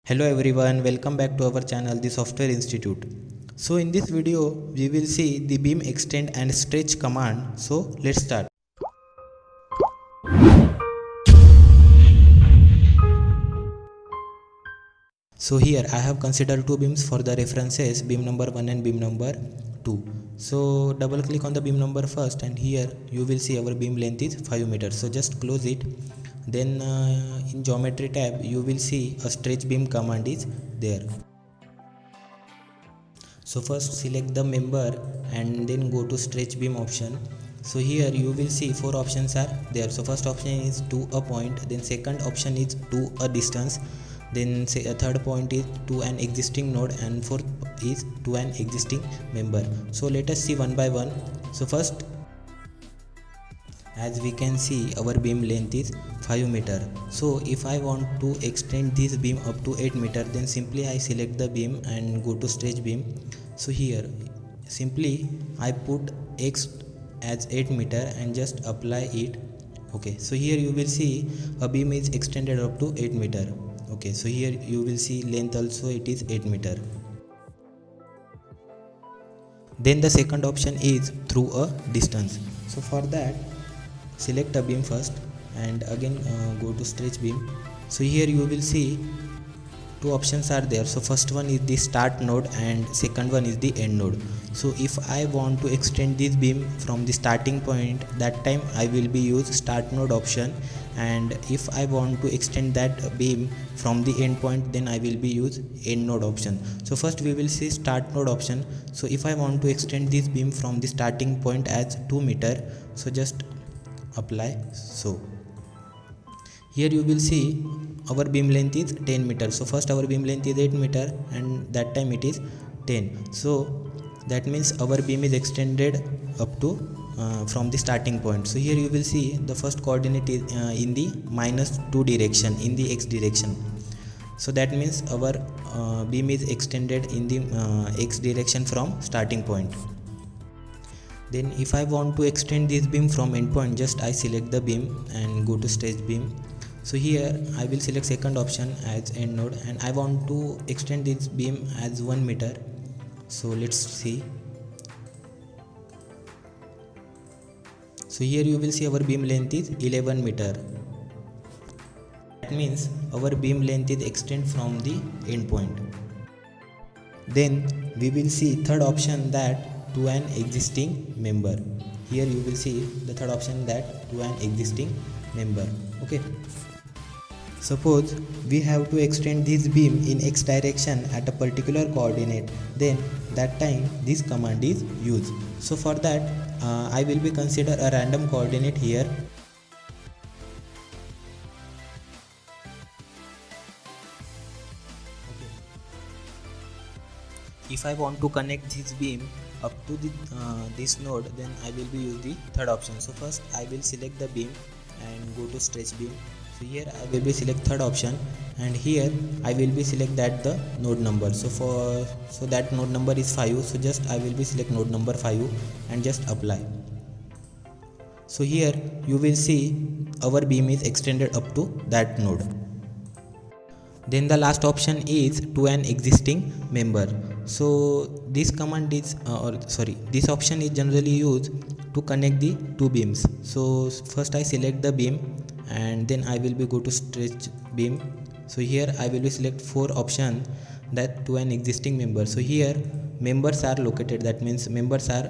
Hello everyone, welcome back to our channel The Software Institute. So in this video we will see the beam extend and stretch command. So let's start. So here I have considered two beams for the references, beam number 1 and beam number 2. So double click on the beam number first, and here you will see our beam length is 5 meters. So just close it. Then in geometry tab you will see a stretch beam command is there. So first select the member and then go to stretch beam option. So here you will see four options are there. So first option is to a point, then second option is to a distance, then say a third point is to an existing node, and fourth is to an existing member. So let us see one by one. So first, as we can see, our beam length is 5 meter. So if I want to extend this beam up to 8 meter, then simply I select the beam and go to stretch beam. So here simply I put X as 8 meter and just apply it. Okay, so here you will see a beam is extended up to 8 meter. Okay, so here you will see length also, it is 8 meter. Then the second option is through a distance. So for that, select a beam first and again go to stretch beam. So here you will see two options are there. So first one is the start node and second one is the end node. So if I want to extend this beam from the starting point, that time I will be use start node option, and if I want to extend that beam from the end point, then I will be use end node option. So first we will see start node option. So if I want to extend this beam from the starting point as 2 meter, so just apply. So here you will see our beam length is 10 meters. So first our beam length is 8 meter and that time it is 10. So that means our beam is extended up to from the starting point. So here you will see the first coordinate is in the -2 direction, in the x direction. So that means our beam is extended in the x direction from starting point. Then if I want to extend this beam from endpoint, just I select the beam and go to stretch beam. So here I will select second option as end node, and I want to extend this beam as 1 meter. So let's see. So here you will see our beam length is 11 meter. That means our beam length is extend from the end point. Then we will see third option, that to an existing member. Here you will see the third option, that to an existing member. Okay. Suppose we have to extend this beam in x direction at a particular coordinate, then that time this command is used. So for that I will be consider a random coordinate here. Okay. If I want to connect this beam up to the this node, then I will be use the third option. So first I will select the beam and go to stretch beam. So here I will be select third option, and here I will be select that the node number. So that node number is 5. So just I will be select node number 5 and just apply. So here you will see our beam is extended up to that node. Then the last option is to an existing member. So this command is this option is generally used to connect the two beams. So first I select the beam and then I will be go to stretch beam. So here I will be select four option, that to an existing member. So here members are located, that means members are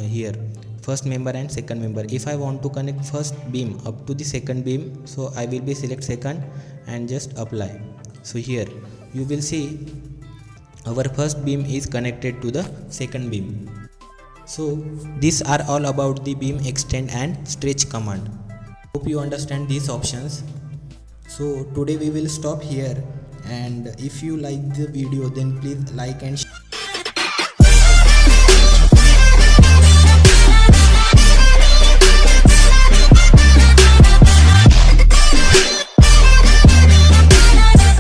here, first member and second member. If I want to connect first beam up to the second beam, so I will be select second and just apply. So here you will see our first beam is connected to the second beam. So these are all about the beam extend and stretch command. Hope you understand these options. So today we will stop here, and if you like the video, then please like and share.